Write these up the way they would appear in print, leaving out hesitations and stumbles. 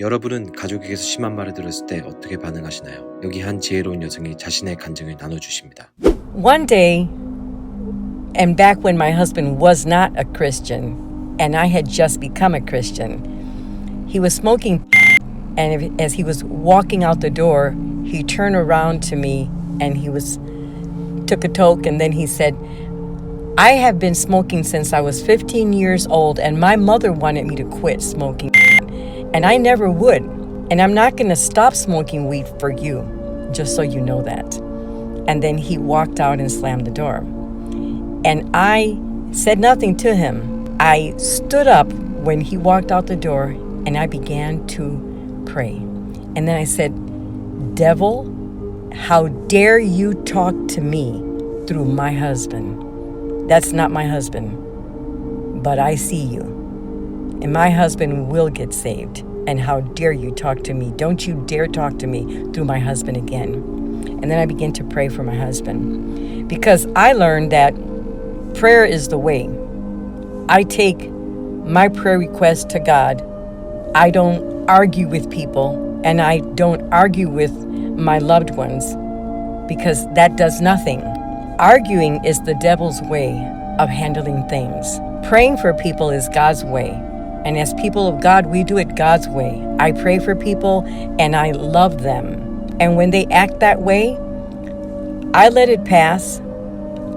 여러분은 가족에게서 심한 말을 들었을 때 어떻게 반응하시나요? 여기 한 지혜로운 여성이 자신의 간증을 나눠주십니다. One day, and back when my husband was not a Christian, and I had just become a Christian, he was smoking, and as he was walking out the door, he turned around to me and took a toke, and then he said, I have been smoking since I was 15 years old, and my mother wanted me to quit smoking, and I never would, and I'm not going to stop smoking weed for you, just so you know that. And then he walked out and slammed the door. And I said nothing to him. I stood up when he walked out the door, and I began to pray. And then I said, Devil, how dare you talk to me through my husband? That's not my husband, but I see you. And my husband will get saved. And how dare you talk to me? Don't you dare talk to me through my husband again. And then I began to pray for my husband. Because I learned that prayer is the way. I take my prayer request to God. I don't argue with people, and I don't argue with my loved ones, because that does nothing. Arguing is the devil's way of handling things. Praying for people is God's way. And as people of God, we do it God's way. I pray for people and I love them. And when they act that way, I let it pass.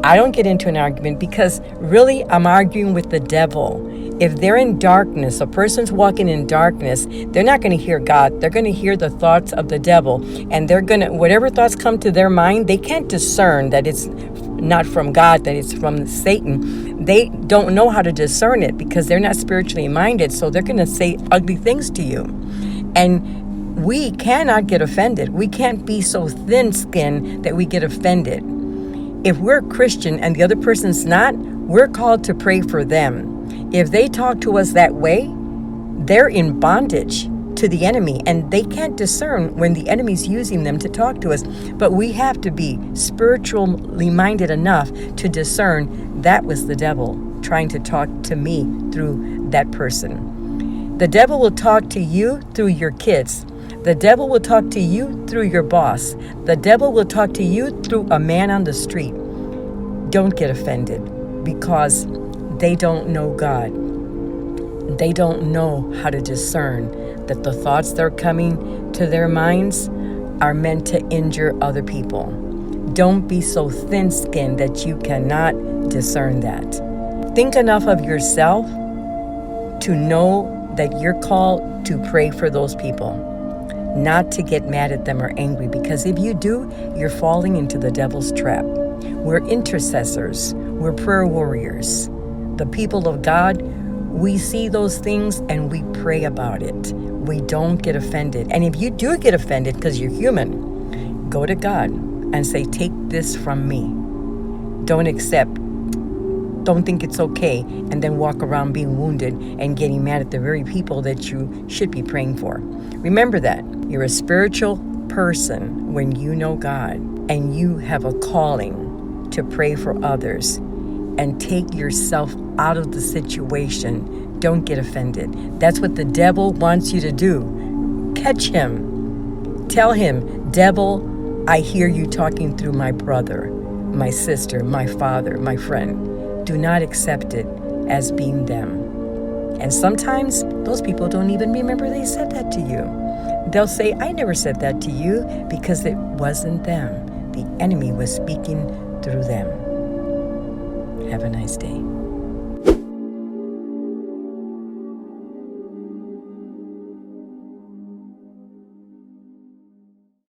I don't get into an argument, because really I'm arguing with the devil. If they're in darkness, a person's walking in darkness, they're not going to hear God. They're going to hear the thoughts of the devil. And they're going to, whatever thoughts come to their mind, they can't discern that it's not from God, that it's from Satan. They don't know how to discern it because they're not spiritually minded. So they're going to say ugly things to you. And we cannot get offended. We can't be so thin-skinned that we get offended. If we're Christian and the other person's not, we're called to pray for them. If they talk to us that way, they're in bondage to the enemy, and they can't discern when the enemy's using them to talk to us. But we have to be spiritually minded enough to discern that was the devil trying to talk to me through that person. The devil will talk to you through your kids. The devil will talk to you through your boss. The devil will talk to you through a man on the street. Don't get offended, because they don't know God. They don't know how to discern that the thoughts that are coming to their minds are meant to injure other people. Don't be so thin-skinned that you cannot discern that. Think enough of yourself to know that you're called to pray for those people, not to get mad at them or angry, because if you do, you're falling into the devil's trap. We're intercessors. We're prayer warriors. The people of God, we see those things and we pray about it. We don't get offended. And if you do get offended because you're human, go to God and say, take this from me. Don't accept. Don't think it's okay, and then walk around being wounded and getting mad at the very people that you should be praying for. Remember that. You're a spiritual person when you know God, and you have a calling to pray for others and take yourself out of the situation. Don't get offended. That's what the devil wants you to do. Catch him. Tell him, devil, I hear you talking through my brother, my sister, my father, my friend. Do not accept it as being them. And sometimes those people don't even remember they said that to you. They'll say, I never said that to you, because it wasn't them. The enemy was speaking through them. Have a nice day.